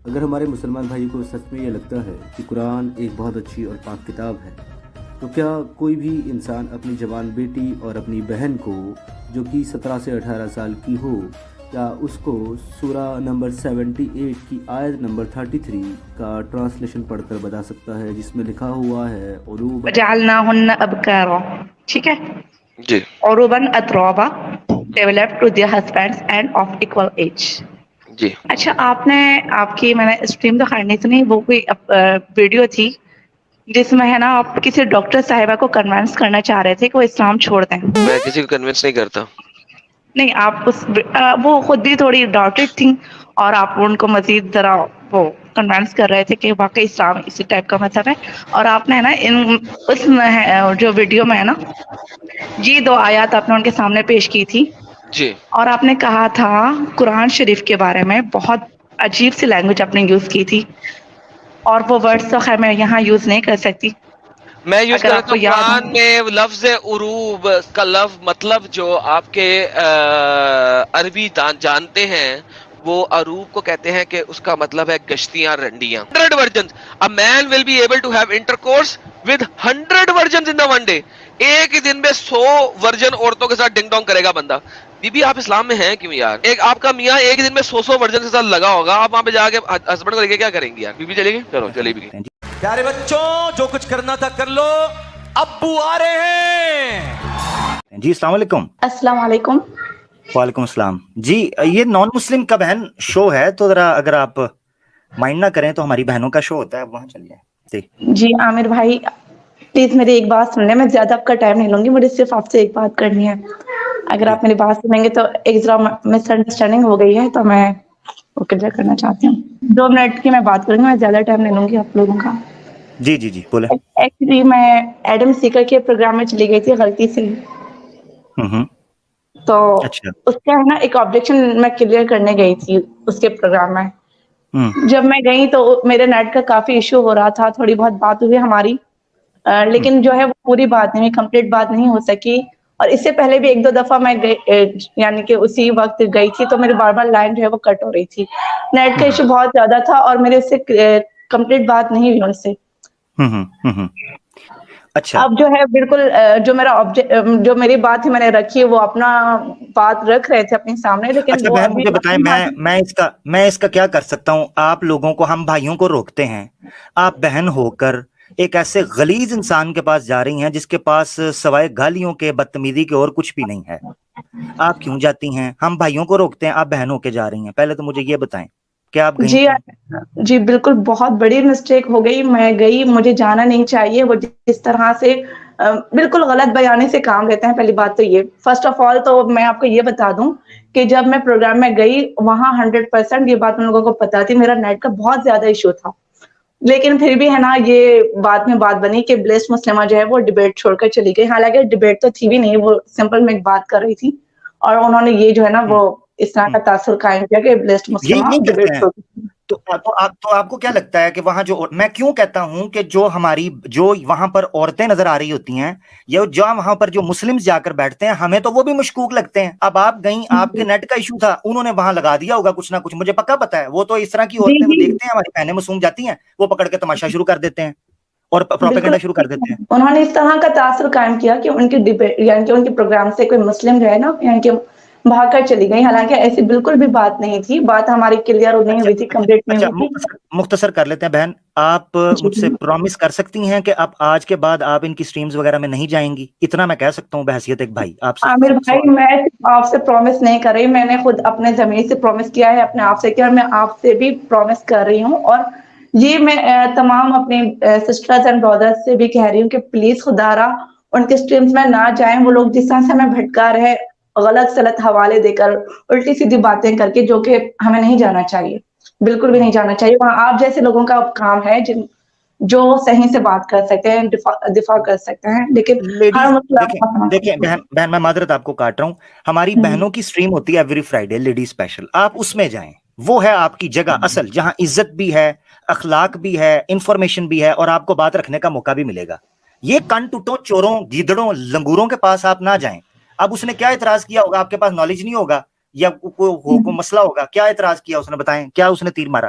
اگر ہمارے مسلمان بھائی کو سچ میں یہ لگتا ہے کہ قرآن ایک بہت اچھی اور پاک کتاب ہے، تو کیا کوئی بھی انسان اپنی جوان بیٹی اور اپنی بہن کو جو کہ 17 سے 18 سال کی ہو، کیا اس کو سورہ نمبر 78 کی آیت نمبر 33 کا ٹرانسلیشن پڑھ کر بتا سکتا ہے، جس میں لکھا ہوا ہے عروبا؟ وجعلناہن ابکارا، ٹھیک ہے، جی عروباً اترابا، develop to their husbands and of equal age. جی اچھا، آپ کی میں نے اسٹریم تو خیر نہیں سنی، وہ کوئی ویڈیو تھی جس میں ہے نا آپ کسی ڈاکٹر صاحبہ کو کنونس کرنا چاہ رہے تھے کہ وہ اسلام چھوڑ دیں۔ میں کسی کو کنونس نہیں کرتا۔ نہیں، آپ وہ خود بھی تھوڑی ڈاؤٹڈ تھیں اور آپ ان کو مزید ذرا وہ کنونس کر رہے تھے کہ واقعی اسلام اسی ٹائپ کا مذہب ہے، اور آپ نے نا اس میں جو ویڈیو میں ہے نا یہ 2 آیات آپ نے ان کے سامنے پیش کی تھی، جی اور آپ نے کہا تھا قرآن شریف کے بارے میں بہت عجیب سی لینگویج آپ نے یوز کی تھی، اور وہ ورڈز تو خیر میں یہاں یوز نہیں کر سکتی، میں یوز اگر کر آپ لیتا کو ہوں یاد ہو۔ قرآن میں لفظ عروب کا لفظ مطلب جو آپ کے عربی جانتے ہیں، وہ عروب کو کہتے ہیں کہ اس کا مطلب ہے گشتیاں، رنڈیاں۔ 100 versions a man will be able to have intercourse with 100 versions in the one day۔ ایک ہی دن میں 100 ورژن عورتوں کے ساتھ ڈنگ ڈونگ کرے گا بندہ۔ بی بی آپ اسلام میں ہیں کیوں یار؟ ایک آپ کا میاں ایک دن میں 100 ورژن کے ساتھ لگا ہوگا، آپ وہاں پہ جا کے ہسبینڈ کو لے کے کیا کریں گی یار؟ بی بی چلے گی، چلو چلے بھی گی۔ پیارے بچوں، جو کچھ کرنا تھا کر لو، ابو آ رہے ہیں۔ جی السلام علیکم۔ السلام علیکم۔ وعلیکم السلام جی، یہ نان مسلم کا بہن شو ہے، تو ذرا اگر آپ مائنڈ نہ کریں تو ہماری بہنوں کا شو ہوتا ہے، وہاں چلیے جی۔ جی عامر بھائی پلیز میری ایک بات سن لیں، میں زیادہ آپ کا ٹائم نہیں لوں گی، مجھے صرف آپ سے ایک بات کرنی ہے۔ اگر جی آپ میری بات سنیں گے تو ایک ذرا مس انڈرسٹینڈنگ ہو گئی ہے، تو میں وہ کلیئر کرنا چاہتی ہوں۔ 2 منٹ کی میں بات کروں گی، میں زیادہ ٹائم نہیں لوں گی آپ لوگوں کا۔ جی جی جی بولے۔ ایکچولی میں ایڈم سیکر کے پروگرام میں چلی گئی تھی غلطی سے، ہوں تو اچھا اس کا ہے نا ایک آبجیکشن میں کلیئر کرنے گئی تھی اس کے پروگرام میں۔ ہوں جب میں گئی تو میرے نیٹ کا کافی ایشو ہو رہا تھا، تھوڑی بہت بات ہوئی ہماری، ہوں لیکن جو ہے وہ پوری بات نہیں، کمپلیٹ بات نہیں ہو سکی۔ اور اس سے پہلے بھی 1-2 دفعہ میں یعنی کہ اسی وقت گئی تھی تو میری بار بار لائن جو ہے وہ کٹ ہو رہی تھی، نیٹ کا ہوں ایشو بہت زیادہ تھا، اور میرے اس سے کمپلیٹ بات نہیں ہوئی ان سے۔ ہوں اچھا اب جو ہے بالکل جو میری بات ہی میں نے رکھی، وہ اپنا بات رکھ رہے تھے اپنے سامنے، لیکن اچھا وہ بہن ابھی مجھے بتائیں، اپنی بات۔ میں اس کا کیا کر سکتا ہوں؟ آپ لوگوں کو، ہم بھائیوں کو روکتے ہیں، آپ بہن ہو کر ایک ایسے غلیظ انسان کے پاس جا رہی ہیں جس کے پاس سوائے گالیوں کے، بدتمیزی کے اور کچھ بھی نہیں ہے، آپ کیوں جاتی ہیں؟ ہم بھائیوں کو روکتے ہیں، آپ بہن ہو کے جا رہی ہیں، پہلے تو مجھے یہ بتائیں کہ آپ گئی جی کیوں؟ جی بالکل، بہت بڑی مسٹیک ہو گئی، میں گئی، مجھے جانا نہیں چاہیے۔ وہ جس طرح سے بالکل غلط بیانی سے کام لیتے ہیں، پہلی بات تو یہ۔ فرسٹ آف آل تو میں آپ کو یہ بتا دوں کہ جب میں پروگرام میں گئی وہاں 100% یہ بات ان لوگوں کو پتا تھی، میرا نیٹ کا بہت زیادہ ایشو تھا، لیکن پھر بھی ہے نا یہ بعد میں بات بنی کہ بلیسڈ مسلمہ جو ہے وہ ڈبیٹ چھوڑ کر چلی گئی، حالانکہ ڈبیٹ تو تھی بھی نہیں، وہ سمپل میں ایک بات کر رہی تھی، اور انہوں نے یہ جو ہے نا ہوں وہ اس طرح ہوں کا تاثر قائم کیا کہ بلیسڈ یہی مسلمہ نہیں ڈبیٹ کرتے ہیں چھوڑ گئی۔ تو آپ کو کیا لگتا ہے کہ وہاں جو، میں کیوں کہتا ہوں کہ جو وہاں پر عورتیں نظر آ رہی ہوتی ہیں، یا جو وہاں پر جو مسلم جا کر بیٹھتے ہیں، ہمیں تو وہ بھی مشکوک لگتے ہیں۔ اب آپ گئیں، آپ کے نیٹ کا ایشو تھا، انہوں نے وہاں لگا دیا ہوگا کچھ نہ کچھ، مجھے پکا پتا ہے۔ وہ تو اس طرح کی جی عورتیں وہ جی دیکھتے ہیں، ہماری بہنیں معصوم جاتی ہیں، وہ پکڑ کے تماشا شروع کر دیتے ہیں اور بالکل، پروپیگنڈا شروع کر دیتے ہیں۔ انہوں نے اس طرح کا تاثر قائم کیا کہ ان کی ڈبیٹ یعنی کہ ان کے پروگرام سے کوئی مسلم جو ہے نا یعنی کہ بھاگ کر چلی گئی، حالانکہ ایسی بالکل بھی بات نہیں تھی، بات ہماری کلیئر نہیں اچھا ہوئی تھی، اچھا کمپلیٹ نہیں اچھا، ہوئی تھی۔ مختصر کر لیتے ہیں بہن، آپ جی مجھ سے پرومس کر سکتی ہیں کہ اب آج کے بعد آپ ان کی سٹریمز وغیرہ میں نہیں جائیں گی؟ اتنا میں کہہ سکتا ہوں بحیثیت ایک بھائی آپ سے عامر بھائی، سوال۔ میں آپ سے پرومس نہیں کر رہی، میں نے خود اپنے زمین سے پرومس کیا ہے، اپنے آپ سے کیا، اور میں آپ سے بھی پرومس کر رہی ہوں، اور یہ میں تمام اپنے سسٹرز اینڈ برادرز سے بھی کہہ رہی ہوں کہ پلیز خدا را ان کے سٹریمز میں نہ جائیں، وہ لوگ جس طرح سے ہمیں بھٹکا رہے، غلط سلط حوالے دے کر، الٹی سیدھی باتیں کر کے، جو کہ ہمیں نہیں جانا چاہیے، بالکل بھی نہیں جانا چاہیے وہاں۔ آپ جیسے لوگوں کا کام ہے جو صحیح سے بات کر سکتے ہیں، دفاع کر سکتے ہیں، لیکن ہر لیڈیز مسئلہ دیکھیں دیکھیں بہن میں معذرت آپ کو کاٹ رہا ہوں، ہماری بہنوں کی سٹریم ہوتی ہے ایوری فرائیڈے، لیڈی اسپیشل، آپ اس میں جائیں، وہ ہے آپ کی جگہ اصل، جہاں عزت بھی ہے، اخلاق بھی ہے، انفارمیشن بھی ہے، اور آپ کو بات رکھنے کا موقع بھی ملے گا۔ یہ کن ٹوٹوں، چوروں، گیدڑوں، لنگوروں کے پاس آپ نہ جائیں۔ اب اس نے کیا اعتراض کیا ہوگا؟ آپ کے پاس نالج نہیں ہوگا یا کوئی مسئلہ ہوگا؟ کیا اعتراض کیا اس نے؟ بتائیں، کیا اس نے تیر مارا؟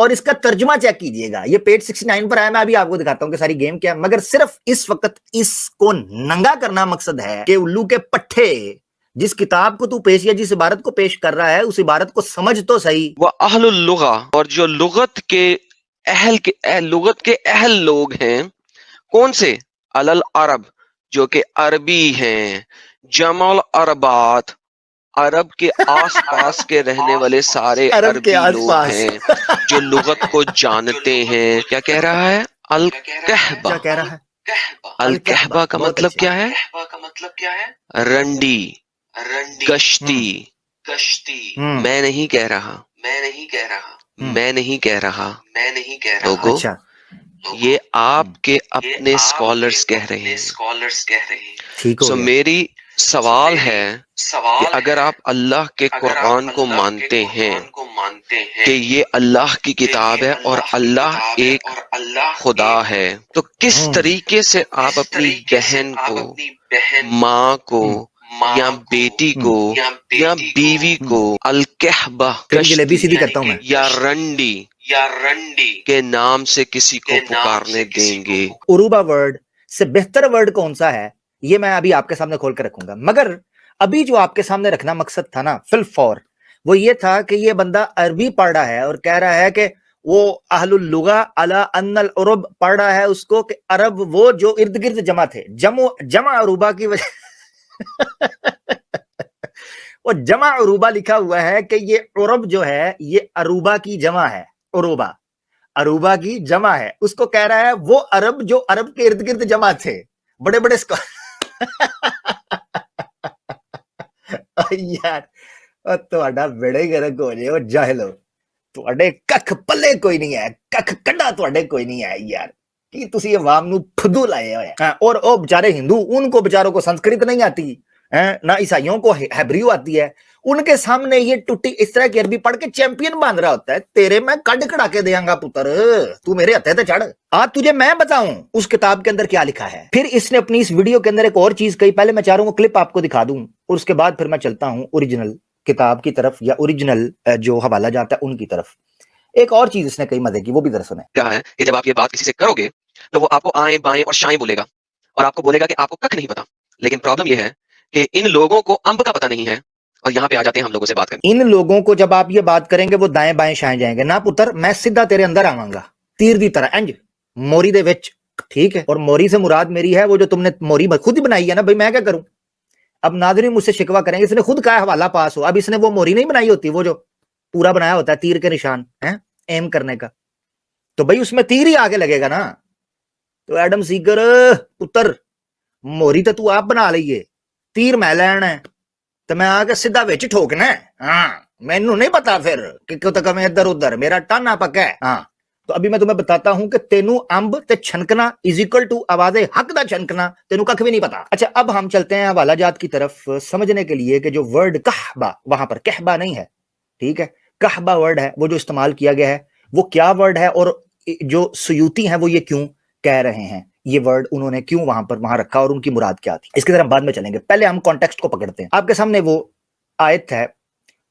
اور اس کا ترجمہ چیک کیجئے گا. یہ پیج 69 پر ہے, میں ابھی آپ کو دکھاتا ہوں کہ ساری گیم کیا ہے, مگر صرف اس وقت اس کو ننگا کرنا مقصد ہے کہ الو کے پٹھے جس کتاب کو تو پیش یا جس عبارت کو پیش کر رہا ہے اس عبارت کو سمجھ تو صحیح. وہ اہل اللغہ, اور جو لغت کے اہل لوگ ہیں کون سے؟ علل عرب, جو کہ عربی ہیں. جمع العربات, عرب کے آس پاس کے رہنے والے سارے عرب کے عربی آس لوگ پاس. ہیں جو لغت کو جانتے ہیں. کیا کہہ رہا ہے؟ الکہبہ. کیا کہہ رہا ہے؟ الکہبہ کا بہت مطلب اچھا. کیا ہے؟ رنڈی, کشتی. میں نہیں کہہ رہا, میں نہیں کہہ رہا. لوگو, اچھا یہ آپ کے اپنے اسکالرز کہہ رہے ہیں. ٹھیک ہو سو گیا. میری سوال ہے کہ اگر آپ اللہ کے قرآن کو مانتے ہیں کہ یہ اللہ کی کتاب ہے اور اللہ ایک خدا ہے, تو کس طریقے سے آپ اپنی بہن کو, ماں کو یا بیٹی کو یا بیوی کو الکہبہ, پھر جلیبی کشتی سیدھی کرتا ہوں میں. یا رنڈی کے نام سے کسی کو پکارنے دیں گے؟ عروبہ ورڈ سے بہتر ورڈ کون سا ہے یہ میں ابھی آپ کے سامنے کھول کے رکھوں گا, مگر ابھی جو آپ کے سامنے رکھنا مقصد تھا نا فی الفور, وہ یہ تھا کہ یہ بندہ عربی پڑھ رہا ہے اور کہہ رہا ہے کہ وہ اہل اللغہ علی ان العرب پڑھ رہا ہے اس کو کہ عرب وہ جو ارد گرد جمع تھے, جمع عروبہ کی وجہ وہ جمع عروبہ لکھا ہوا ہے کہ یہ عرب جو ہے یہ عروبہ کی جمع ہے. عروبہ کی جمع ہے, اس کو کہہ رہا ہے وہ عرب جو عرب کے ارد گرد جمع تھے. بڑے بڑے یار تہاڈا بیڑے گرک ہو جائے, جاہلو تہاڈے ککھ پلے کوئی نہیں ہے, ککھ کڈا تہاڈے کوئی نہیں ہے یار, کہ تسی عوام نو پھدو لائے ہوئے ہیں. اور او بیچارے ہندو, ان کو بیچاروں کو سنسکرت نہیں آتی, نہ عیسائیوں کو ہیبریو آتی ہے, ان کے سامنے یہ ٹوٹی اس طرح کی عربی پڑھ کے چیمپئن باندھ رہا ہوتا ہے. تیرے میں کڈ کڑا کے دیاں گا پتر, تو میرے ہتھے تے چڑھ. آج تجھے میں بتاؤں اس کتاب کے اندر کیا لکھا ہے. پھر اس نے اپنی اس ویڈیو کے اندر ایک اور چیز کہی, پہلے میں چاہ رہا ہوں کلپ آپ کو دکھا دوں اور اس کے بعد پھر میں چلتا ہوں اوریجنل کتاب کی طرف یا اوریجنل جو حوالہ جاتا ہے ان کی طرف. ایک اور چیز اس نے کئی مزے کی, وہ بھی ذرا سنیں. کیا ہے کہ جب آپ یہ بات کسی سے کرو گے تو وہ آپ کو آئیں بائیں اور شائیں بولے گا, اور آپ کو بولے گا کہ آپ کو ککھ نہیں پتا. لیکن پرابلم یہ ہے کہ ان لوگوں کو امب کا پتہ نہیں ہے, اور یہاں پہ آ جاتے ہیں ہم لوگوں سے بات کریں. ان لوگوں کو جب آپ یہ بات کریں گے وہ دائیں بائیں شائیں جائیں گے. نہ پتر, میں سیدھا تیرے اندر آواں گا تیر دی طرح, انج موری دے وچ. ٹھیک ہے, اور موری سے مراد میری ہے وہ جو تم نے موری خود ہی بنائی ہے نا بھائی, میں کیا کروں. اب ناظرین مجھ سے شکوا کریں گے اس نے خود کا حوالہ پاس ہو, اب اس نے وہ موری نہیں بنائی ہوتی, وہ جو پورا بنایا ہوتا ہے تیر کے نشان ہے ایم کرنے کا, تو بھائی اس میں تیر ہی آگے لگے گا نا. تو ایڈم سیگر پتر, موری تو آپ بنا لئیے, تیر میں لینا ہے تو میں آ کے سیدھا وچ ٹھوکنا ہے. ہاں مینوں نہیں پتا پھر کہ تک میں ادھر ادھر, میرا ٹانا پکا ہے. ہاں تو ابھی میں تمہیں بتاتا ہوں کہ تینوں امب تے چھنکنا از اکول ٹو آواز حق دا چھنکنا, تینوں ککھ بھی نہیں پتا. اچھا اب ہم چلتے ہیں حوالہ جات کی طرف سمجھنے کے لیے کہ جو ورڈ کہبہ, وہاں پر کہبہ نہیں ہے, ٹھیک ہے, کہبہ ورڈ ہے وہ جو استعمال کیا گیا ہے, وہ کیا ورڈ ہے اور جو سیوطی ہیں وہ یہ کیوں کہہ رہے ہیں, یہ ورڈ انہوں نے کیوں وہاں رکھا اور ان کی مراد کیا تھی. اس کی طرف بعد میں چلیں گے, پہلے ہم کانٹیکسٹ کو پکڑتے ہیں. آپ کے سامنے وہ آیت ہے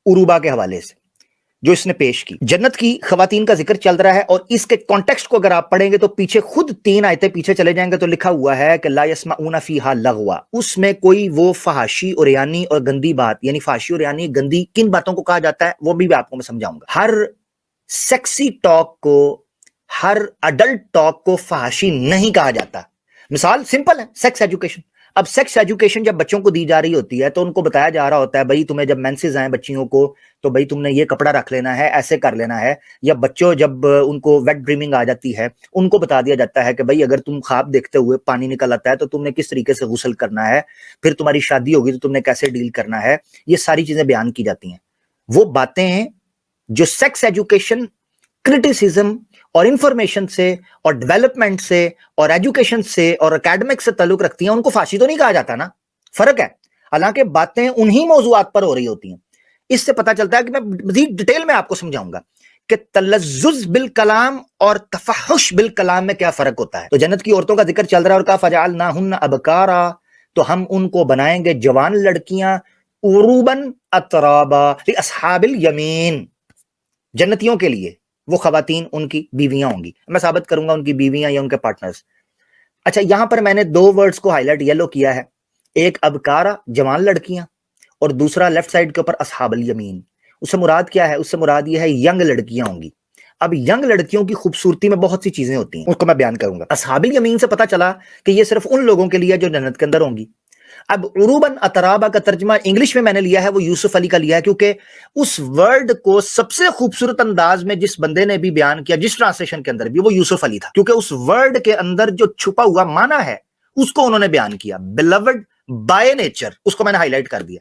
عروبہ کے حوالے سے جو اس نے پیش کی. جنت کی خواتین کا ذکر چل رہا ہے اور اس کے کانٹیکسٹ کو اگر آپ پڑھیں گے تو پیچھے خود 3 آیتیں پیچھے چلے جائیں گے تو لکھا ہوا ہے کہ لا یسمعون فیہا لغوا, اس میں کوئی وہ فحاشی اور یعنی اور گندی بات, یعنی فحاشی اور یعنی گندی کن باتوں کو کہا جاتا ہے وہ بھی آپ کو میں سمجھاؤں گا. ہر سیکسی ٹاک کو, ہر اڈلٹ ٹاک کو فحاشی نہیں کہا جاتا. مثال سمپل ہے, سیکس ایجوکیشن. اب سیکس ایجوکیشن جب بچوں کو دی جا رہی ہوتی ہے تو ان کو بتایا جا رہا ہوتا ہے بھائی تمہیں جب مینسز آئیں بچیوں کو تو بھائی تم نے یہ کپڑا رکھ لینا ہے, ایسے کر لینا ہے. یا بچوں جب ان کو ویٹ ڈریمنگ آ جاتی ہے ان کو بتا دیا جاتا ہے کہ بھائی اگر تم خواب دیکھتے ہوئے پانی نکل آتا ہے تو تم نے کس طریقے سے غسل کرنا ہے, پھر تمہاری شادی ہوگی تو تم نے کیسے ڈیل کرنا ہے. یہ ساری چیزیں بیان کی جاتی ہیں. وہ باتیں ہیں جو سیکس ایجوکیشن, کرٹیسزم اور انفارمیشن سے اور ڈیولپمنٹ سے اور ایجوکیشن سے اور اکیڈمک سے تعلق رکھتی ہیں, ان کو فحاشی تو نہیں کہا جاتا نا. فرق ہے, حالانکہ باتیں انہی موضوعات پر ہو رہی ہوتی ہیں. اس سے پتہ چلتا ہے کہ میں مزید ڈیٹیل میں آپ کو سمجھاؤں گا کہ تلذذ بالکلام اور تفحش بالکلام میں کیا فرق ہوتا ہے. تو جنت کی عورتوں کا ذکر چل رہا ہے اور کہا فجعلناہن ابکارا, تو ہم ان کو بنائیں گے جوان لڑکیاں, عروباً اترابا لاصحاب الیمین, جنتیوں کے لیے وہ خواتین ان کی بیویاں ہوں گی. میں ثابت کروں گا ان کی بیویاں یا ان کے پارٹنرز. اچھا یہاں پر میں نے دو ورڈز کو ہائی لائٹ یلو کیا ہے, ایک ابکارا جوان لڑکیاں اور دوسرا لیفٹ سائڈ کے اوپر اصحاب الیمین. اس سے مراد کیا ہے؟ اس سے مراد یہ ہے ینگ لڑکیاں ہوں گی. اب ینگ لڑکیوں کی خوبصورتی میں بہت سی چیزیں ہوتی ہیں, اس کو میں بیان کروں گا. اصحاب الیمین سے پتہ چلا کہ یہ صرف ان لوگوں کے لیے جو جنت کے اندر ہوں گی. اب عروباً اترابا کا ترجمہ انگلش میں نے لیا ہے, وہ یوسف علی کا لیا ہے, کیونکہ اس ورڈ کو سب سے خوبصورت انداز میں جس بندے نے بھی بیان کیا جس ٹرانسلیشن کے اندر بھی, وہ یوسف علی تھا, کیونکہ اس ورڈ کے اندر جو چھپا ہوا معنی ہے اس کو انہوں نے بیان کیا. beloved by nature, اس کو میں نے ہائی لائٹ کر دیا.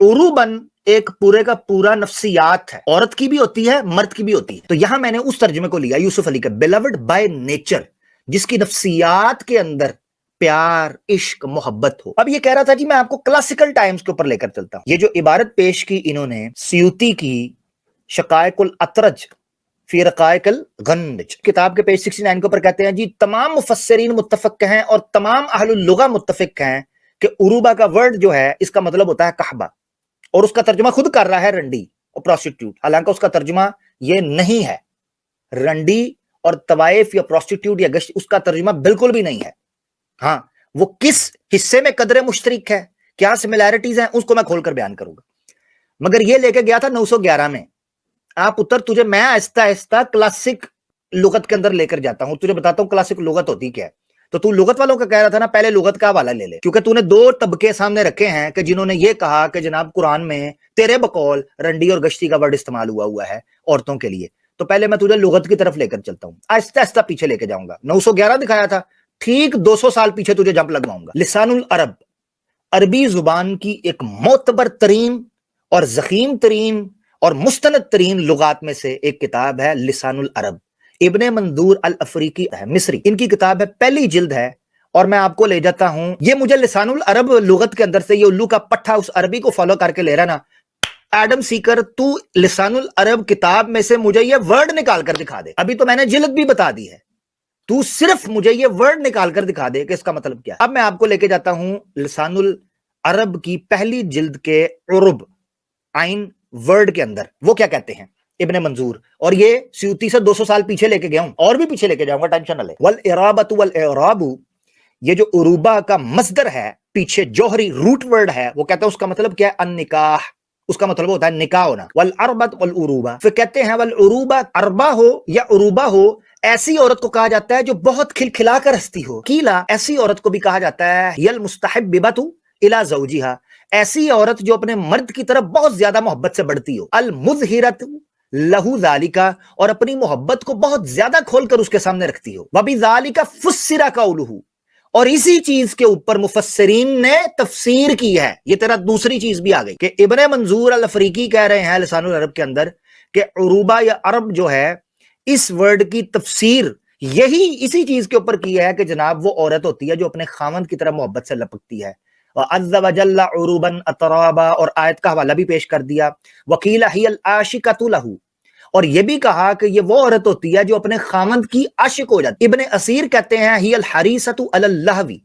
عروباً ایک پورے کا پورا نفسیات ہے, عورت کی بھی ہوتی ہے مرد کی بھی ہوتی ہے. تو یہاں میں نے اس ترجمے کو لیا یوسف علی کا, beloved by nature, جس کی نفسیات کے اندر پیار عشق محبت ہو. اب یہ کہہ رہا تھا کہ میں آپ کو کلاسیکل ٹائمز کے اوپر لے کر چلتا ہوں. یہ جو عبارت پیش کی انہوں نے سیوطی کی شقائق الاترج فی رقائق الغنج کتاب کے پیج 69 کے اوپر کہتے ہیں جی تمام مفسرین متفق ہیں اور تمام اہل اللغہ متفق ہیں کہ عروبہ کا ورڈ جو ہے اس کا مطلب ہوتا ہے کحبہ, اور اس کا ترجمہ خود کر رہا ہے رنڈی اور پروسٹیٹیوٹ, حالانکہ اس کا ترجمہ یہ نہیں ہے. رنڈی اور طوائف یا پروسٹیٹیوٹ یا گشت اس کا ترجمہ بالکل بھی نہیں ہے. ہاں وہ کس حصے میں قدر مشترک ہے, کیا سملیرٹیز ہیں, اس کو میں کھول کر بیان کروں گا. مگر یہ لے کے گیا تھا 911 میں. آپ اتر, تجھے میں آہستہ آہستہ کلاسک لغت کے اندر لے کر جاتا ہوں, تجھے بتاتا ہوں کلاسک لغت ہوتی کیا ہے. تو لغت والوں کا کہہ رہا تھا نا, پہلے لغت کا حوالہ لے لے, کیونکہ تو نے دو طبقے سامنے رکھے ہیں کہ جنہوں نے یہ کہا کہ جناب قرآن میں تیرے بقول رنڈی اور گشتی کا ورڈ استعمال ہوا ہے عورتوں کے لیے. تو پہلے میں تجھے لغت کی طرف لے کر چلتا ہوں, آہستہ آہستہ پیچھے لے کے جاؤں گا. 911 دکھایا تھا, ٹھیک 200 سال پیچھے تجھے جمپ لگواؤں گا. لسان العرب عربی زبان کی ایک معتبر ترین اور ضخیم ترین اور مستند ترین لغات میں سے ایک کتاب ہے لسان العرب. ابن منظور الافریقی ہے, مصری, ان کی کتاب ہے, پہلی جلد ہے, اور میں آپ کو لے جاتا ہوں. یہ مجھے لسان العرب لغت کے اندر سے یہ الو کا پٹھا اس عربی کو فالو کر کے لے رہا نا. ایڈم سیکر, تو لسان العرب کتاب میں سے مجھے یہ ورڈ نکال کر دکھا دے. ابھی تو میں نے جلد بھی بتا دی ہے, تو صرف مجھے یہ ورڈ نکال کر دکھا دے کہ اس کا مطلب کیا ہے. اب میں آپ کو لے کے جاتا ہوں لسان العرب کی پہلی جلد کے عرب عین ورڈ کے اندر. وہ کیا کہتے ہیں ابن منظور, اور یہ سیوطی سے 200 سال پیچھے لے کے گیا ہوں, اور بھی پیچھے لے کے جاؤں گا, ٹینشن نہ لے. والاعرابۃ والاعراب, یہ جو عروبہ کا مصدر ہے, پیچھے جوہری روٹ ورڈ ہے, وہ کہتا ہے اس کا مطلب کیا ہے, النکاح, اس کا مطلب ہوتا ہے نکاح ہونا. والعربۃ والعروبہ, پھر کہتے ہیں والعروبہ, عربہ ہو یا عروبہ ہو, ایسی عورت کو کہا جاتا ہے جو بہت کھلکھلا کر ہنستی ہو. قیلا, ایسی عورت کو بھی کہا جاتا ہے ہی المستحبۃ الی زوجہا, ایسی عورت جو اپنے مرد کی طرف بہت زیادہ محبت سے بڑھتی ہو. المظہرۃ لہو ذالکا, اور اپنی محبت کو بہت زیادہ کھول کر اس کے سامنے رکھتی ہو. وبذالک فسر قولہ, اور اسی چیز کے اوپر مفسرین نے تفسیر کی ہے. یہ تیرا دوسری چیز بھی آ گئی کہ ابن منظور الافریقی کہہ رہے ہیں لسان العرب کے اندر کہ عروبہ یا عرب جو ہے اس ورڈ کی تفسیر یہی اسی چیز کے اوپر کی ہے کہ جناب وہ عورت ہوتی ہے جو اپنے خاوند کی طرح محبت سے لپکتی ہے. وَعَزَّ وَجَلَّ عُرُوبًا أَتْرَابًا, اور آیت کا حوالہ بھی پیش کر دیا. وَقِيلَ هِيَ الْعَاشِقَةُ لَهُ, اور یہ بھی کہا کہ یہ وہ عورت ہوتی ہے جو اپنے خاوند کی عاشق ہو جاتی. ابن اسیر کہتے ہیں هِيَ الْحَرِيصَةُ عَلَى اللَّهْوِ,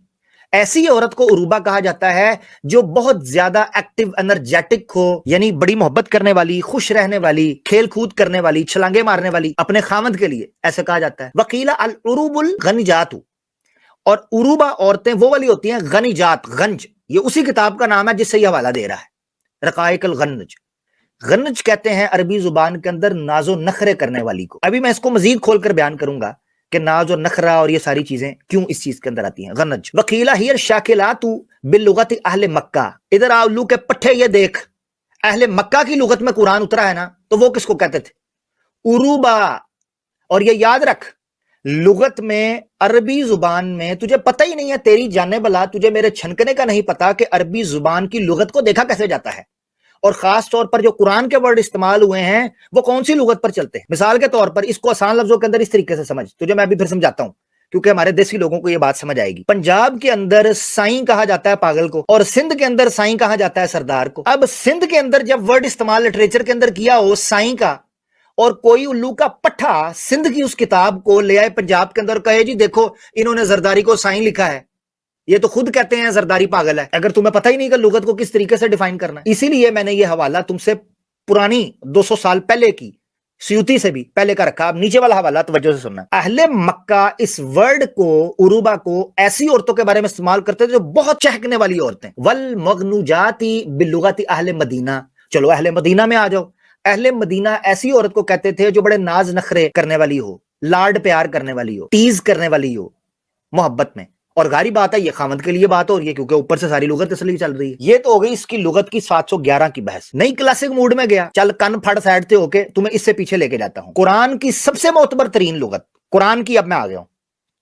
ایسی عورت کو عروبہ کہا جاتا ہے جو بہت زیادہ ایکٹیو انرجیٹک ہو, یعنی بڑی محبت کرنے والی, خوش رہنے والی, کھیل کود کرنے والی, چھلانگے مارنے والی اپنے خاوند کے لیے, ایسے کہا جاتا ہے. وَقِيلَ الْعُرُوبُ الْغَنِجَاتُ, اور عروبہ عورتیں وہ والی ہوتی ہیں غنیجات, غنج, یہ اسی کتاب کا نام ہے جس سے یہ حوالہ دے رہا ہے, رقائق الغنج. غنج کہتے ہیں عربی زبان کے اندر ناز و نخرے کرنے والی کو. ابھی میں اس کو مزید کھول کر بیان کروں گا کہ ناز و نخرہ اور یہ ساری چیزیں کیوں اس چیز کے اندر آتی ہیں. غنج. وقیلہ ہی الشاکلات باللغت اہل مکہ, ادھر آلو کے پٹھے یہ دیکھ, اہل مکہ کی لغت میں قرآن اترا ہے نا, تو وہ کس کو کہتے تھے, عروبہ. اور یہ یاد رکھ, لغت میں عربی زبان میں تجھے پتہ ہی نہیں ہے, تیری جانے بلا تجھے میرے چھنکنے کا نہیں پتا کہ عربی زبان کی لغت کو دیکھا کیسے جاتا ہے, اور خاص طور پر جو قرآن کے ورڈ استعمال ہوئے ہیں وہ کون سی لغت پر چلتے ہیں. مثال کے طور پر اس کو آسان لفظوں کے اندر اس طریقے سے سمجھ, تجھے میں ابھی پھر سمجھاتا ہوں کیونکہ ہمارے دیسی لوگوں کو یہ بات سمجھ آئے گی. پنجاب کے اندر سائیں کہا جاتا ہے پاگل کو, اور سندھ کے اندر سائیں کہا جاتا ہے سردار کو. اب سندھ کے اندر جب ورڈ استعمال لٹریچر کے اندر کیا ہو سائیں کا, اور کوئی الو کا پٹھا سندھ کی اس کتاب کو لے آئے پنجاب کے اندر, کہے جی دیکھو انہوں نے زرداری کو سائیں لکھا ہے, یہ تو خود کہتے ہیں زرداری پاگل ہے, اگر تمہیں پتہ ہی نہیں کہ لغت کو کس طریقے سے ڈیفائن کرنا ہے. اسی لیے میں نے یہ حوالہ تم سے پرانی 200 سال پہلے کی سیوطی سے بھی پہلے کا رکھا. اب نیچے والا حوالہ توجہ سے سننا. اہل مکہ اس ورڈ کو عروبہ کو ایسی عورتوں کے بارے میں استعمال کرتے تھے جو بہت چہکنے والی عورتیں. والمغنوجاتی باللغت اہل مدینہ. چلو اہل مدینہ میں آ جاؤ. اہل مدینہ ایسی عورت کو کہتے تھے جو بڑے ناز نخرے کرنے والی ہو, لاڈ پیار کرنے والی ہو, ٹیز کرنے والی ہو محبت میں. اور غاری بات ہے یہ خامد کے لیے بات ہو رہی ہے کیونکہ اوپر سے ساری لغت اس لیے چل رہی ہے. یہ تو ہو گئی اس کی لغت کی 711 کی بحث. نہیں کلاسک موڈ میں گیا, چل کن پھڑ سائڈ سے ہو کے تمہیں اس سے پیچھے لے کے جاتا ہوں. قرآن کی سب سے معتبر ترین لغت قرآن کی, اب میں آ گیا ہوں.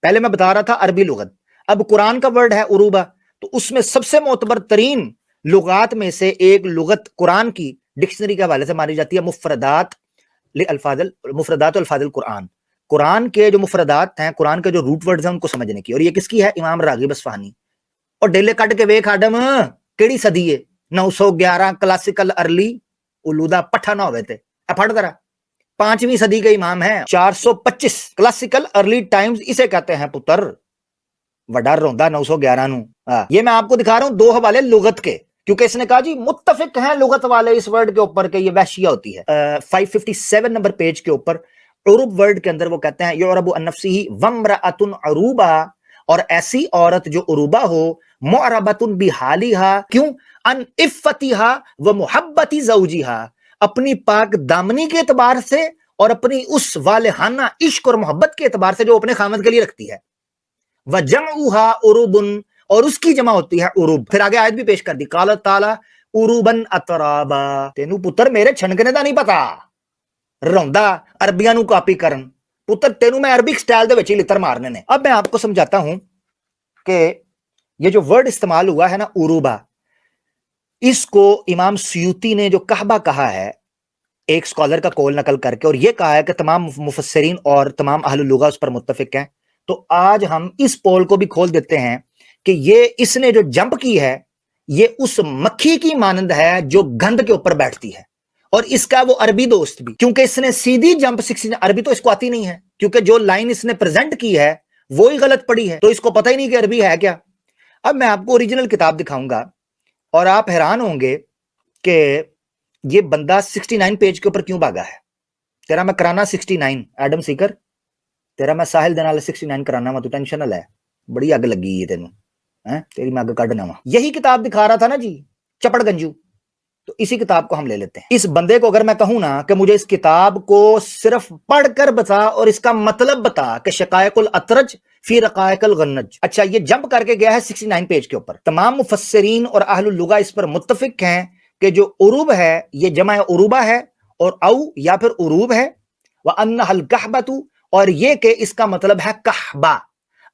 پہلے میں بتا رہا تھا عربی لغت, اب قرآن کا ورڈ ہے عروبہ, تو اس میں سب سے معتبر ترین لغات میں سے ایک لغت قرآن کی ڈکشنری کے حوالے سے مانی جاتی ہے مفردات الفاظ القرآن. قرآن کے جو مفردات ہیں, قرآن کے جو روٹ ورڈز ہیں ان کو سمجھنے کی. اور یہ کس کی ہے؟ امام راغب اصفہانی. اور ڈیلے کٹ کے ویکھ آڈم کیڑی صدی ہے؟ 911 کلاسیکل ارلی اولودہ پٹھا نہ ہوئے تھے. پڑھ ذرا 5ویں صدی کے امام ہیں. 425 کلاسیکل ارلی ٹائمز اسے کہتے ہیں پتر. وڈا روندا 911 نو. یہ میں آپ کو دکھا رہا ہوں 2 حوالے لغت کے, کیونکہ اس نے کہا جی متفق ہیں لغت والے اس ورڈ کے اوپر کہ یہ وحشیہ ہوتی ہے. 557 نمبر پیج کے اوپر عروب ورڈ کے اندر وہ کہتے ہیں یعرب عن نفسہ وامرأۃ عروبہ, اور ایسی عورت جو عروبہ ہو, معربۃ بحالہا, کیوں؟ ان عفتہا ومحبت زوجہا, اپنی پاک دامنی کے اعتبار سے اور اپنی اس والہانہ عشق اور محبت کے اعتبار سے جو اپنے خامد کے لیے رکھتی ہے. وجمعہا عروب, اور اس کی جمع ہوتی ہے عروب. پھر آگے آیت بھی پیش کر دی, قال تعالی عروبا اترابا. تینوں پتر میرے چھنکنے دا نہیں پتا, روندا عربیاں نو کاپی کرن. پتر تینوں میں عربک سٹائل دے وچ ہی لتر مارنے نے. اب میں آپ کو سمجھاتا ہوں کہ یہ جو ورڈ استعمال ہوا ہے نا عروبہ, اس کو امام سیوطی نے جو کہبہ کہا ہے ایک سکالر کا قول نقل کر کے, اور یہ کہا ہے کہ تمام مفسرین اور تمام اہل اللغہ اس پر متفق ہیں. تو آج ہم اس پول کو بھی کھول دیتے ہیں کہ یہ اس نے جو جمپ کی ہے یہ اس مکھی کی مانند ہے جو گند کے اوپر بیٹھتی ہے, اور اس کا وہ عربی دوست بھی, کیونکہ اس نے سیدھی جمپ 16, عربی تو اس کو آتی نہیں ہے کیونکہ جو لائن اس نے پریزنٹ کی ہے وہی غلط پڑی ہے, تو اس کو پتہ ہی نہیں کہ عربی ہے کیا. اب میں آپ کو اوریجنل کتاب دکھاؤں گا اور آپ حیران ہوں گے کہ یہ بندہ 69 پیج کے اوپر کیوں بھاگا ہے. تیرا میں کرانا 69 ایڈم سیکر, تیرا میں ساحل دنال 69 کرانا وا, تو ٹینشن نہ لے, بڑی اگ لگی ہے تینوں, تیری میں اگ کڈنا وا. یہی کتاب دکھا رہا تھا نا جی چپڑ گنجو, تو اسی کتاب کو ہم لے لیتے ہیں. اس بندے کو اگر میں کہوں نا کہ مجھے اس کتاب کو صرف پڑھ کر بتا اور اس کا مطلب بتا کہ شقائق الاترج فی رقائق الغنج, اچھا یہ جمپ کر کے گیا ہے 69 پیج کے اوپر. تمام مفسرین اور اہل اللغہ اس پر متفق ہیں کہ جو عروب ہے یہ جمع عروبہ ہے, اور او یا پھر عروب ہے, وَأَنَّهَا الْكَحْبَةُ, اور یہ کہ اس کا مطلب ہے کہبہ.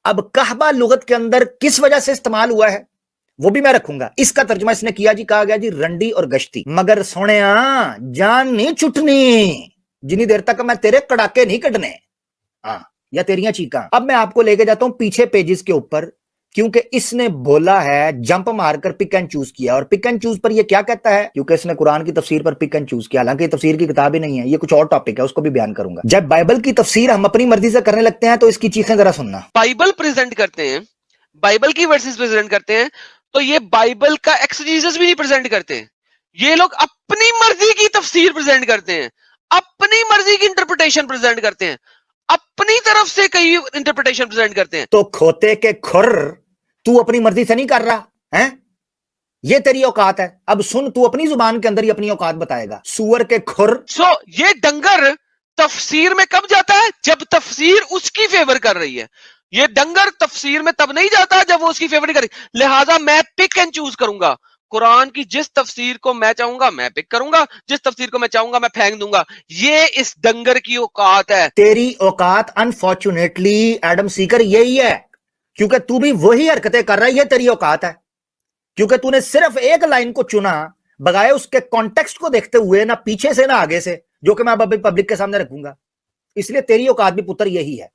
اب کہبہ لغت کے اندر کس وجہ سے استعمال ہوا ہے وہ بھی میں رکھوں گا. اس کا ترجمہ اس نے کیا جی, کہا گیا جی رنڈی اور گشتی. مگر سونیا جان نہیں چھٹنی جنی دیر تک میں تیرے کڑاکے نہیں کٹنے, یا تیریاں چیکاں. اب میں آپ کو لے کے جاتا ہوں پیچھے پیجز کے اوپر, کیونکہ اس نے بولا ہے جمپ مار کر پک اینڈ چوز کیا, اور پک اینڈ چوز پر یہ کیا کہتا ہے, کیونکہ اس نے قرآن کی تفسیر پر پک اینڈ چوز کیا, حالانکہ یہ تفسیر کی کتاب ہی نہیں ہے, یہ کچھ اور ٹاپک ہے, اس کو بھی بیان کروں گا. جب بائبل کی تفسیر ہم اپنی مرضی سے کرنے لگتے ہیں تو اس کی چیخیں ذرا سننا. بائبل پریزنٹ کرتے ہیں, بائبل کی ورسز پریزنٹ کرتے ہیں, تو یہ بائبل کا ایکسجیزس بھی نہیں پریزنٹ کرتے. یہ لوگ اپنی مرضی کی تفسیر پریزنٹ کرتے ہیں, اپنی مرضی کی انٹرپریٹیشن پریزنٹ کرتے ہیں, اپنی طرف سے کئی انٹرپریٹیشن پریزنٹ کرتے ہیں. تو کھوتے کے کھر تو اپنی مرضی سے نہیں کر رہا ہے, یہ تیری اوقات ہے. اب سن, تو اپنی زبان کے اندر ہی اپنی اوقات بتائے گا. سور کے کھر. یہ ڈنگر تفسیر میں کب جاتا ہے؟ جب تفسیر اس کی فیور کر رہی ہے. یہ ڈنگر تفسیر میں تب نہیں جاتا جب وہ اس کی فیور نہیں کر رہی. لہٰذا میں پک اینڈ چوز کروں گا, قرآن کی جس تفسیر کو میں چاہوں گا میں پک کروں گا, جس تفسیر کو میں چاہوں گا میں پھینک دوں گا. یہ اس ڈنگر کی اوقات ہے. تیری اوقات انفارچونیٹلی ایڈم سیکر یہی ہے, کیونکہ تو بھی وہی حرکتیں کر رہا ہے. یہ تیری اوقات ہے کیونکہ تو نے صرف ایک لائن کو چنا بغیر اس کے کانٹیکسٹ کو دیکھتے ہوئے, نہ پیچھے سے نہ آگے سے, جو کہ میں اب پبلک کے سامنے رکھوں گا. اس لیے تیری اوقات بھی پتر یہی ہے.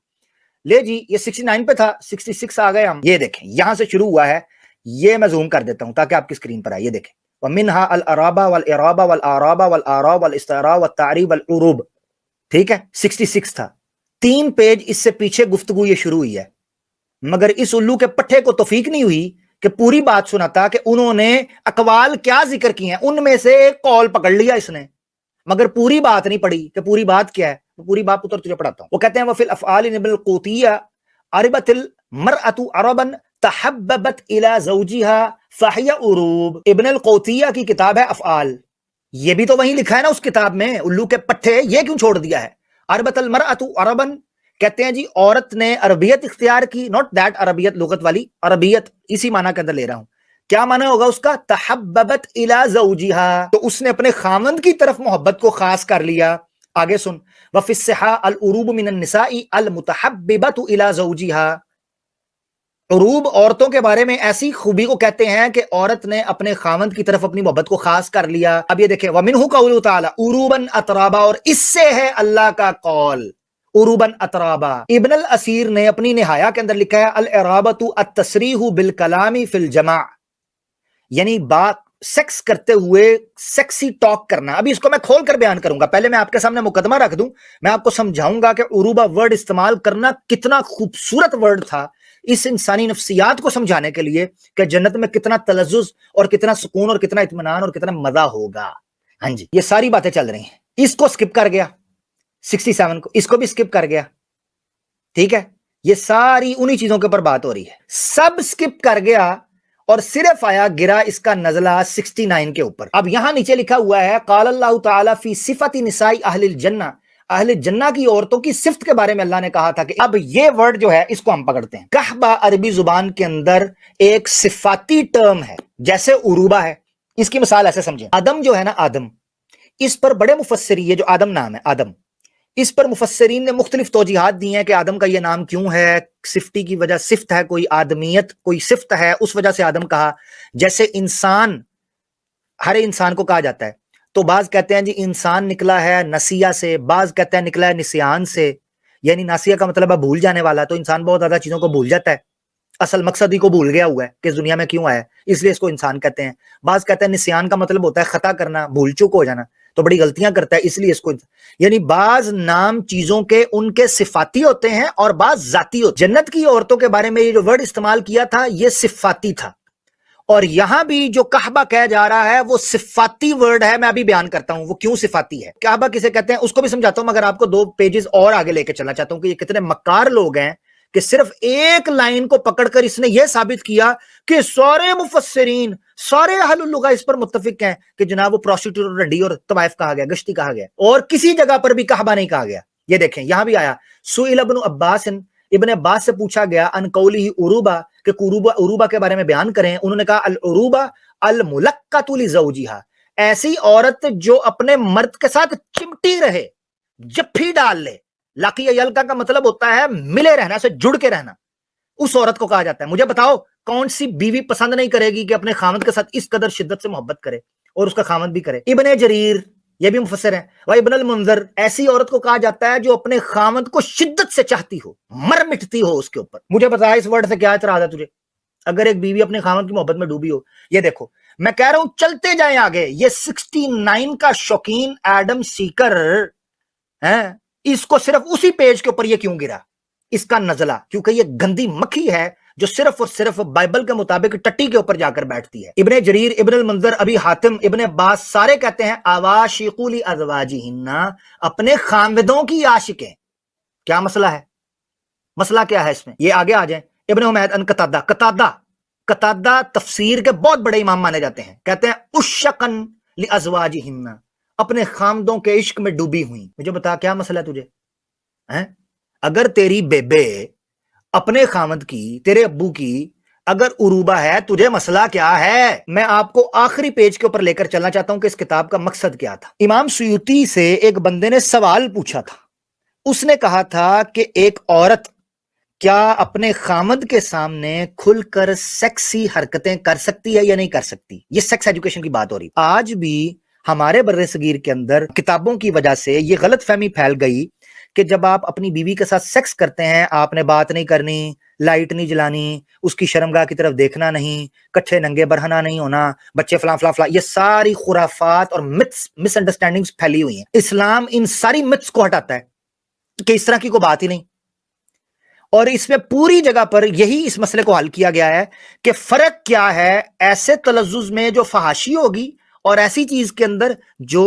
لے جی, یہ 69 پہ تھا, 66 آ گئے ہم. یہ دیکھیں یہاں سے شروع ہوا ہے, یہ میں زوم کر دیتا ہوں تاکہ آپ کی اسکرین پر آئے. یہ دیکھیں, وَمِنْهَا الْأَرَابَ وَالْإِرَابَ وَالْآرَابَ وَالْآرَابَ وَالْإِسْتِعْرَاء وَالتَّعْرِيبَ وَالْعُرُوبَ. ٹھیک ہے, 66 تھا. 3 پیج اس سے پیچھے گفتگو یہ شروع ہوئی ہے, مگر اس الو کے پٹھے کو توفیق نہیں ہوئی کہ پوری بات سناتا کہ انہوں نے اقوال کیا ذکر کی ہیں. ان میں سے ایک قول پکڑ لیا اس نے, مگر پوری بات نہیں پڑھی کہ پوری بات کیا ہے. پوری بات پتر تجھے پڑھاتا ہوں. وہ کہتے ہیں وفی الافعال ابن القوطیہ عربت المرأۃ عربا تحببت الى زوجها فہی عروب. ابن القوطیہ کی کتاب ہے افعال, یہ بھی تو وہیں لکھا ہے نا اس کتاب میں, الو کے پٹھے یہ کیوں چھوڑ دیا ہے؟ عربت المرأۃ عربا کہتے ہیں جی عورت نے عربیت اختیار کی, نوٹ دیٹ عربیت لغت والی, عربیت اسی معنی کے اندر لے رہا ہوں. کیا معنی ہوگا اس کا؟ تحببت الی زوجها, تو اس نے اپنے خاوند کی طرف محبت کو خاص کر لیا. آگے سن, وفی الصحاح العروب من النساء المتحببۃ الی زوجها. عروب عورتوں کے بارے میں ایسی خوبی کو کہتے ہیں کہ عورت نے اپنے خاوند کی طرف اپنی محبت کو خاص کر لیا. اب یہ دیکھیں ومنہ قولہ تعالی عروبا اترابا, اور اس سے ہے اللہ کا قول عروبا اترابا. ابن الاسیر نے اپنی نہایہ کے اندر لکھا ہے الاعرابۃ التصریح بالکلام فی الجماع, یعنی بات سیکس کرتے ہوئے سیکسی ٹاک کرنا. ابھی اس کو میں کھول کر بیان کروں گا, پہلے میں آپ کے سامنے مقدمہ رکھ دوں, میں آپ کو سمجھاؤں گا کہ عروبہ ورڈ استعمال کرنا کتنا خوبصورت ورڈ تھا اس انسانی نفسیات کو سمجھانے کے لیے کہ جنت میں کتنا تلذذ اور کتنا سکون اور کتنا اطمینان اور کتنا مزہ ہوگا. ہاں جی, یہ ساری باتیں چل رہی ہیں. اس کو سکپ کر گیا 67 کو, اس کو بھی سکپ کر گیا, ٹھیک ہے. یہ ساری انہی چیزوں کے اوپر بات ہو رہی ہے, سب سکپ کر گیا اور صرف آیا گرا اس کا نزلہ 69 کے اوپر. اب یہاں نیچے لکھا ہوا ہے قال اللہ تعالی فی صفت نساء اہل الجنہ, اہل جنہ کی عورتوں کی صفت کے بارے میں اللہ نے کہا تھا کہ اب یہ ورڈ جو ہے اس کو ہم پکڑتے ہیں. کہبہ عربی زبان کے اندر ایک صفاتی ٹرم ہے, جیسے عروبہ ہے. اس کی مثال ایسے سمجھیں, آدم جو ہے نا, آدم, اس پر بڑے مفسرین, یہ جو آدم نام ہے آدم, اس پر مفسرین نے مختلف توجیحات دی ہیں کہ آدم کا یہ نام کیوں ہے. صفتی کی وجہ, صفت ہے کوئی, آدمیت کوئی صفت ہے, اس وجہ سے آدم کہا. جیسے انسان, ہر انسان کو کہا جاتا ہے, تو بعض کہتے ہیں جی انسان نکلا ہے نسیہ سے, بعض کہتے ہیں نکلا ہے نسیان سے, یعنی ناسیہ کا مطلب ہے بھول جانے والا. تو انسان بہت زیادہ چیزوں کو بھول جاتا ہے, اصل مقصد ہی کو بھول گیا ہوا ہے کہ اس دنیا میں کیوں آیا, اس لیے اس کو انسان کہتے ہیں. بعض کہتے ہیں نسیان کا مطلب ہوتا ہے خطا کرنا, بھول چوک ہو جانا, تو بڑی غلطیاں کرتا ہے اس لیے اس کو, یعنی بعض نام چیزوں کے ان کے صفاتی ہوتے ہیں اور بعض ذاتی ہوتے ہیں. جنت کی عورتوں کے بارے میں یہ جو ورڈ استعمال کیا تھا یہ صفاتی تھا, اور یہاں بھی جو کعبہ کہا جا رہا ہے وہ صفاتی ورڈ ہے. میں ابھی بیان کرتا ہوں وہ کیوں صفاتی ہے. کعبہ کسے کہتے ہیں اس کو بھی سمجھاتا ہوں, مگر آپ کو 2 پیجز اور آگے لے کے چلنا چاہتا ہوں کہ یہ کتنے مکار لوگ ہیں کہ صرف ایک لائن کو پکڑ کر اس نے یہ ثابت کیا کہ سارے مفسرین, سارے اہل اللغہ اس پر متفق ہیں کہ جناب وہ پروسٹیٹیوٹ, رنڈی اور طوائف کہا گیا, گشتی کہا گیا, اور کسی جگہ پر بھی کعبہ نہیں کہا گیا. یہ دیکھیں یہاں بھی آیا سئل ابن عباس, ابن عباس سے پوچھا گیا ان قولہ عروبہ, کہ عروبہ کے بارے میں بیان کریں. انہوں نے کہا العروبہ الملقۃ لزوجہا, ایسی عورت جو اپنے مرد کے ساتھ چمٹی رہے, جپھی ڈال لے. لاقیہ یلقا کا مطلب ہوتا ہے ملے رہنا, سے جڑ کے رہنا, اس عورت کو کہا جاتا ہے. مجھے بتاؤ کون سی بیوی پسند نہیں کرے گی کہ اپنے خاوند کے ساتھ اس قدر شدت سے محبت کرے اور اس کا خاوند بھی کرے. ابن جریر, یہ بھی مفسر ہیں, و ابن المنذر, ایسی عورت کو کہا جاتا ہے جو اپنے خاوند کو شدت سے چاہتی ہو, مر مٹتی ہو اس کے اوپر. مجھے بتا اس ورڈ سے کیا اعتراض ہے تجھے اگر ایک بیوی اپنے خاوند کی محبت میں ڈوبی ہو. یہ دیکھو میں کہہ رہا ہوں چلتے جائیں آگے. یہ 69 کا شوقین ایڈم سیکر ہیں, اس کو صرف اسی پیج کے اوپر یہ کیوں گرا, اس کا نزلہ, کیونکہ یہ گندی مکھی ہے جو صرف اور صرف بائبل کے مطابق ٹٹی کے اوپر جا کر بیٹھتی ہے. ابن جریر, ابن المنذر, ابی حاتم, ابن عباس سارے کہتے ہیں عواشق لازواجہن, اپنے خاوندوں کی عاشقیں. کیا مسئلہ ہے, مسئلہ کیا ہے اس میں, یہ آگے آ جائیں. ابن حمید ان قتادہ, قتادہ تفسیر کے بہت بڑے امام مانے جاتے ہیں, کہتے ہیں عشقن لازواجہن, اپنے خاوندوں کے عشق میں ڈوبی ہوئی. مجھے بتا کیا مسئلہ ہے تجھے, اگر تیری بیبے اپنے خاوند کی, تیرے ابو کی اگر عروبہ ہے, تجھے مسئلہ کیا ہے؟ میں آپ کو آخری پیج کے اوپر لے کر چلنا چاہتا ہوں کہ اس کتاب کا مقصد کیا تھا. امام سیوطی سے ایک بندے نے سوال پوچھا تھا, اس نے کہا تھا کہ ایک عورت کیا اپنے خاوند کے سامنے کھل کر سیکسی حرکتیں کر سکتی ہے یا نہیں کر سکتی. یہ سیکس ایجوکیشن کی بات ہو رہی. آج بھی ہمارے بر صغیر کے اندر کتابوں کی وجہ سے یہ غلط فہمی پھیل گئی کہ جب آپ اپنی بیوی کے ساتھ سیکس کرتے ہیں آپ نے بات نہیں کرنی, لائٹ نہیں جلانی, اس کی شرمگاہ کی طرف دیکھنا نہیں, کچھے ننگے برہنہ نہیں ہونا, بچے فلاں فلاں فلاں. یہ ساری خرافات اور مس انڈرسٹینڈنگز پھیلی ہوئی ہیں. اسلام ان ساری متس کو ہٹاتا ہے کہ اس طرح کی کوئی بات ہی نہیں, اور اس میں پوری جگہ پر یہی اس مسئلے کو حل کیا گیا ہے کہ فرق کیا ہے ایسے تلذذ میں جو فحاشی ہوگی اور ایسی چیز کے اندر جو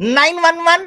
911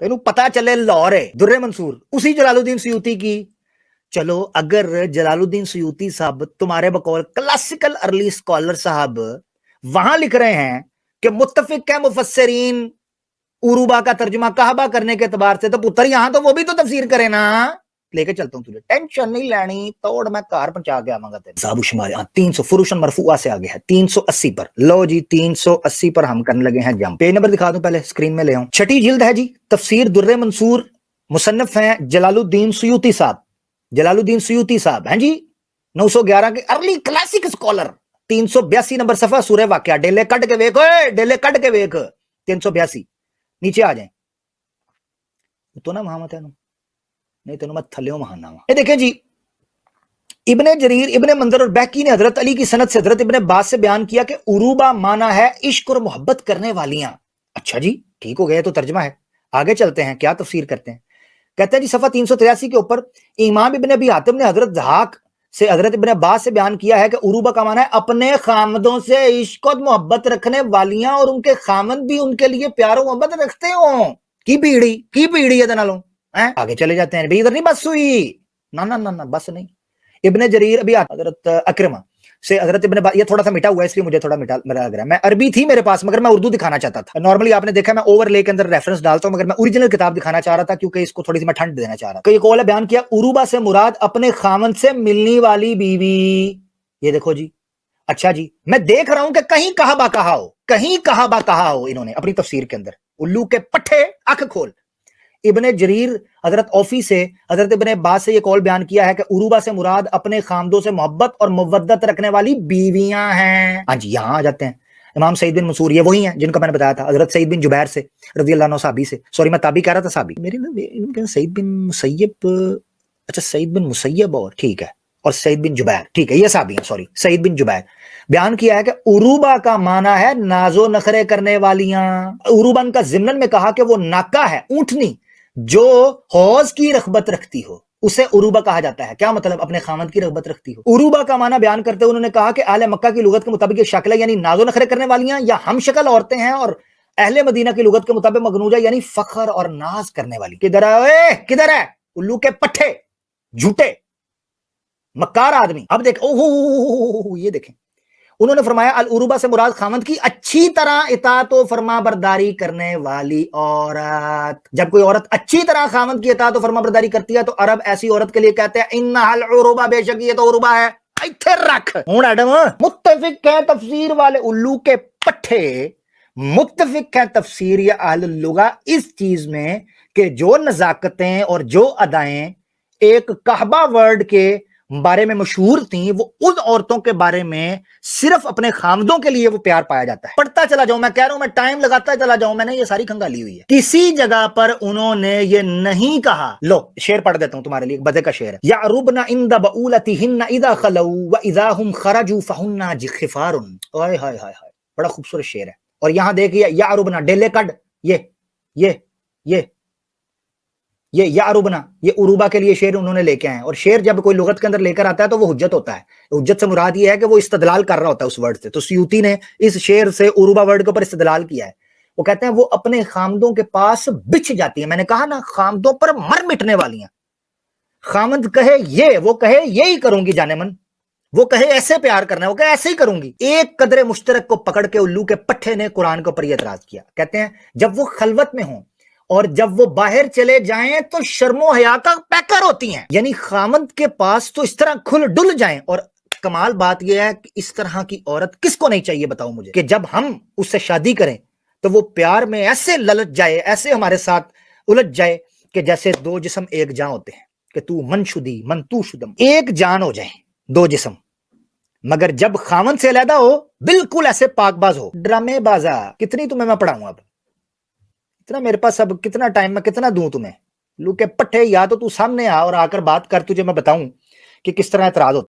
تینوں پتا چلے لاہور ہے در منصور اسی جلال الدین سیوطی کی. چلو اگر جلال الدین سیوطی صاحب تمہارے بقول کلاسیکل ارلی اسکالر صاحب وہاں لکھ رہے ہیں کہ متفق ہے مفسرین عروبہ کا ترجمہ کعبہ کرنے کے اعتبار سے، تو پتر یہاں تو وہ بھی تو تفسیر کرے نا. لے کے چلتا ہوں تجھے، ٹینشن نہیں لینی، توڑ میں کار پہنچا کے آواں گا تیرے. صاحب شمار 300 فروشن مرفوعہ سے آگے ہے 380 پر. لو جی 380 پر ہم کرنے لگے ہیں جمپ. پیج نمبر دکھا دوں، پہلے اسکرین میں لے آؤں. چھٹی جلد ہے جی، تفسیر در منصور، مصنف ہیں جلال الدین سیوطی صاحب. جلال الدین سیوطی صاحب ہیں جی 911 کے ارلی کلاسک اسکالر. 382 نمبر صفحہ سورہ واقعہ. ڈیلے کٹ کے ویک، ڈیلے کٹ کے ویک. 382 نیچے آ جائیں تو نا محمد ہے نہیں تینوں میں تھلیوں مہانا ہوں. یہ دیکھیں جی، ابن جریر، ابن منظر اور بیکی نے حضرت علی کی سند سے حضرت ابن عباس سے بیان کیا کہ عروبہ مانا ہے عشق اور محبت کرنے والیاں. اچھا جی ٹھیک ہو گیا، تو ترجمہ ہے. آگے چلتے ہیں، کیا تفسیر کرتے ہیں. کہتے ہیں جی صفحہ 383 کے اوپر امام ابن ابی حاتم نے حضرت ضحاک سے حضرت ابن عباس سے بیان کیا ہے کہ عروبہ کا معنی ہے اپنے خامدوں سے عشق و محبت رکھنے والیاں اور ان کے خامد بھی ان کے لیے پیار و محبت رکھتے ہوں. کی پیڑی ہے دنالوں. آگے چلے جاتے ہیں. ادھر نہیں بس ہوئی، نہ بس نہیں. ابن جریر ابھی حضرت اکرمہ سے حضرت ابن یہ تھوڑا سا مٹا ہوا ہے اس لیے مجھے تھوڑا مٹا لگ رہا ہے. میں عربی تھی میرے پاس مگر میں اردو دکھانا چاہتا تھا. نارملی آپ نے دیکھا میں اوور لے کے اندر ریفرنس ڈالتا ہوں مگر میں اوریجنل کتاب دکھانا چاہ رہا تھا کیونکہ اس کو تھوڑی سی میں ٹھنڈ دینا چاہ رہا تھا. یہ قول بیان کیا عروبہ سے مراد اپنے خامن سے ملنے والی بیوی. یہ دیکھو جی. اچھا جی میں دیکھ رہا ہوں کہ کہیں کہا با کہا ہو انہوں نے اپنی تفسیر کے اندر. الو کے پٹھے اکھ کھول. ابن جریر حضرت اوفی سے حضرت ابن عباس سے یہ قول بیان کیا ہے کہ عروبہ سے مراد اپنے خامدوں سے محبت اور مودت رکھنے والی بیویاں ہیں. ہاں جی یہاں آ جاتے ہیں. امام سعید بن منصور یہ وہی ہیں جن کا میں نے بتایا تھا. حضرت سعید بن جبیر سے رضی اللہ عنہ صحابی سے، سوری میں تابعی کہہ رہا تھا صحابی میرے سعید بن مسیب. اچھا سعید بن مسیب اور ٹھیک ہے، اور سعید بن جبیر ٹھیک ہے، یہ صحابی ہیں. سوری سعید بن جبیر بیان کیا ہے کہ عروبہ کا معنی ہے ناز و نخرے کرنے والیاں. عروبہ کا ضمن میں کہا کہ وہ ناکا ہے، اونٹنی جو حوض کی رغبت رکھتی ہو اسے عروبہ کہا جاتا ہے. کیا مطلب؟ اپنے خامد کی رغبت رکھتی ہو. عروبہ کا معنی بیان کرتے ہوئے انہوں نے کہا کہ اہل مکہ کی لغت کے مطابق یہ شکل ہے یعنی ناز و نخرے کرنے والیاں، یا ہم شکل عورتیں ہیں، اور اہل مدینہ کی لغت کے مطابق مغنوجہ یعنی فخر اور ناز کرنے والی. کدھر ہے الو کے پٹھے جھوٹے مکار آدمی. اب دیکھ یہ دیکھیں انہوں نے فرمایا العروبہ سے مراد خامد کی اچھی طرح اطاعت و فرما برداری کرنے والی عورت. جب کوئی عورت اچھی طرح خامد کی اطاعت و فرما برداری کرتی ہے تو عرب ایسی عورت کے لیے کہتے ہیں انہا العروبہ، بے شک یہ تو عروبہ ہے. ایتھے رکھ ہوں ایڈم. متفق ہیں تفسیر والے الو کے پٹھے، متفق ہیں تفسیر یا اہل اللغہ اس چیز میں کہ جو نزاکتیں اور جو ادائیں ایک کعبہ ورڈ کے بارے میں مشہور تھیں وہ ان عورتوں کے بارے میں صرف اپنے خامدوں کے لیے وہ پیار پایا جاتا ہے. پڑھتا چلا جاؤں، میں کہہ رہا ہوں میں ٹائم لگاتا چلا جاؤں، میں نے یہ ساری کھنگالی ہوئی ہے. کسی جگہ پر انہوں نے یہ نہیں کہا. لو شعر پڑھ دیتا ہوں تمہارے لیے، بدے کا شعر ہے. یعربن عند بعولتہن اذا خلوا واذا هم خرجوا فهن خفار. ہائے ہائے ہائے ہائے، بڑا خوبصورت شعر ہے. اور یہاں دیکھیے یعربن ڈیلے کڈ یہ یعربنا، یہ عروبہ کے لیے شعر انہوں نے لے کے آئے ہیں. اور شعر جب کوئی لغت کے اندر لے کر آتا ہے تو وہ حجت ہوتا ہے. حجت سے مراد یہ ہے کہ وہ استدلال کر رہا ہوتا ہے اس ورڈ سے. تو سیوطی نے اس شعر سے عروبہ ورڈ کے اوپر استدلال کیا ہے. وہ کہتے ہیں وہ اپنے خامدوں کے پاس بچھ جاتی ہیں. میں نے کہا نا خامدوں پر مر مٹنے والی ہیں. خامد کہے یہ، وہ کہے یہی کروں گی جانے من، وہ کہے ایسے پیار کرنا ہے، وہ کہے ایسے ہی کروں گی. ایک قدر مشترک کو پکڑ کے الو کے پٹھے نے قرآن کے اوپر یہ اعتراض کیا. کہتے ہیں جب وہ خلوت میں ہوں اور جب وہ باہر چلے جائیں تو شرم و حیا کا پیکر ہوتی ہیں. یعنی خامد کے پاس تو اس طرح کھل ڈل جائیں. اور کمال بات یہ ہے کہ اس طرح کی عورت کس کو نہیں چاہیے بتاؤ مجھے، کہ جب ہم اس سے شادی کریں تو وہ پیار میں ایسے للچ جائے، ایسے ہمارے ساتھ الجھ جائے کہ جیسے دو جسم ایک جان ہوتے ہیں، کہ تو من شدی من تو شدم، ایک جان ہو جائیں دو جسم. مگر جب خامد سے علیحدہ ہو بالکل ایسے پاک باز ہو. ڈرامے بازا کتنی تمہیں میں پڑھاؤں، اب اتنا میرے پاس اب کتنا ٹائم میں کتنا دوں تمہیں. لو کے پٹھے یا تو سامنے آ اور آ کر بات کر، تجھے میں بتاؤں کہ کس طرح اعتراض ہوتا